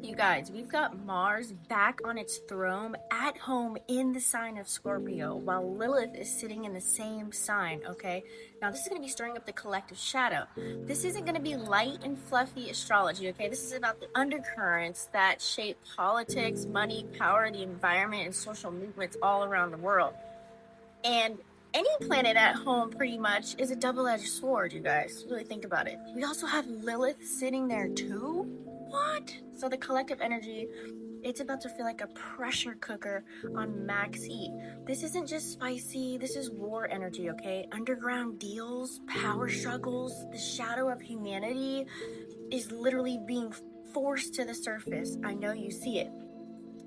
You guys, we've got Mars back on its throne at home in the sign of Scorpio, while Lilith is sitting in the same sign, okay? Now, this is going to be stirring up the collective shadow. This isn't going to be light and fluffy astrology, okay? This is about the undercurrents that shape politics, money, power, the environment, and social movements all around the world. And any planet at home pretty much is a double-edged sword, you guys. Really think about it. We also have Lilith sitting there too. What? So the collective energy, it's about to feel like a pressure cooker on max heat. This isn't just spicy, this is war energy, okay? Underground deals, power struggles, the shadow of humanity is literally being forced to the surface. I know you see it.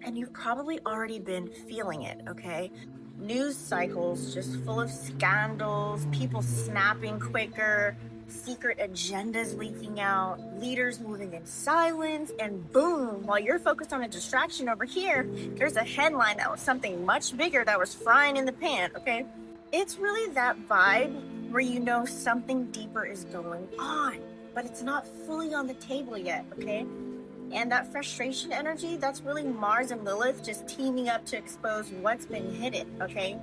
And you've probably already been feeling it, okay? News cycles just full of scandals, people snapping quicker, secret agendas leaking out, leaders moving in silence, and boom, while you're focused on a distraction over here, there's a headline that was something much bigger that was frying in the pan, okay? It's really that vibe where you know something deeper is going on, but it's not fully on the table yet, okay? And that frustration energy, that's really Mars and Lilith just teaming up to expose what's been hidden, okay?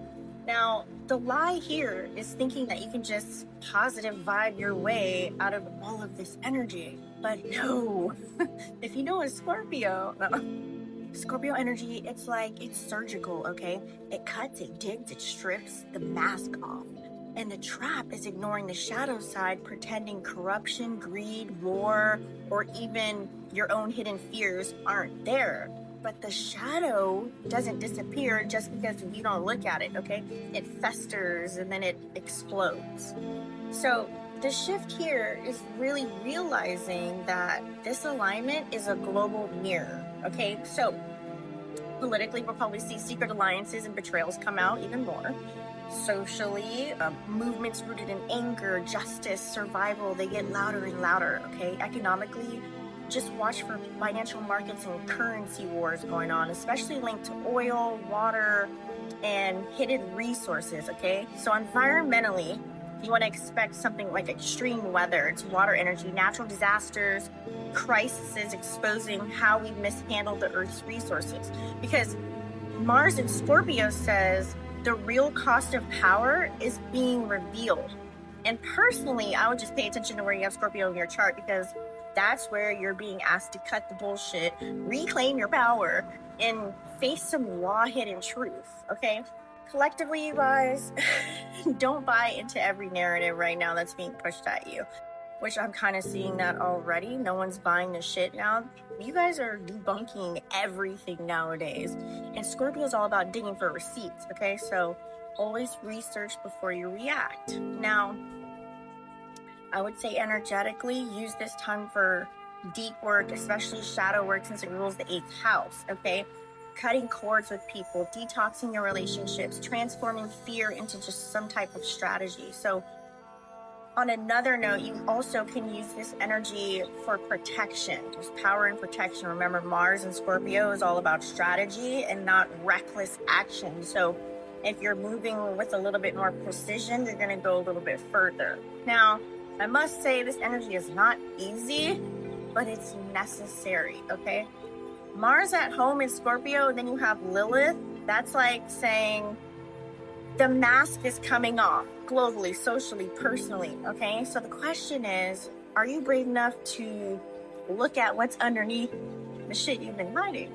Now, the lie here is thinking that you can just positive vibe your way out of all of this energy. But no, if you know a Scorpio, Scorpio energy, it's surgical, okay? It cuts, it digs, it strips the mask off. And the trap is ignoring the shadow side, pretending corruption, greed, war, or even your own hidden fears aren't there. But the shadow doesn't disappear just because you don't look at it, okay? It festers and then it explodes. So the shift here is really realizing that this alignment is a global mirror, okay? So politically, we'll probably see secret alliances and betrayals come out even more. Socially, movements rooted in anger, justice, survival, they get louder and louder, okay? Economically, just watch for financial markets and currency wars going on, especially linked to oil, water, and hidden resources, okay? So environmentally, you want to expect something like extreme weather, it's water energy, natural disasters, crises exposing how we mishandled the Earth's resources. Because Mars in Scorpio says the real cost of power is being revealed. And personally, I would just pay attention to where you have Scorpio in your chart, because that's where you're being asked to cut the bullshit, reclaim your power, and face some raw hidden truth, okay? Collectively, you guys, don't buy into every narrative right now that's being pushed at you, which I'm kind of seeing that already. No one's buying the shit now. You guys are debunking everything nowadays. And Scorpio is all about digging for receipts, okay? So always research before you react. Now, I would say energetically, use this time for deep work, especially shadow work, since it rules the 8th house, okay? Cutting cords with people, detoxing your relationships, transforming fear into just some type of strategy. So on another note, you also can use this energy for protection. There's power in protection. Remember, Mars and Scorpio is all about strategy and not reckless action. So if you're moving with a little bit more precision, you're going to go a little bit further. Now, I must say this energy is not easy, but it's necessary, okay? Mars at home in Scorpio, then you have Lilith. That's like saying the mask is coming off globally, socially, personally, okay? So the question is, are you brave enough to look at what's underneath the shit you've been hiding?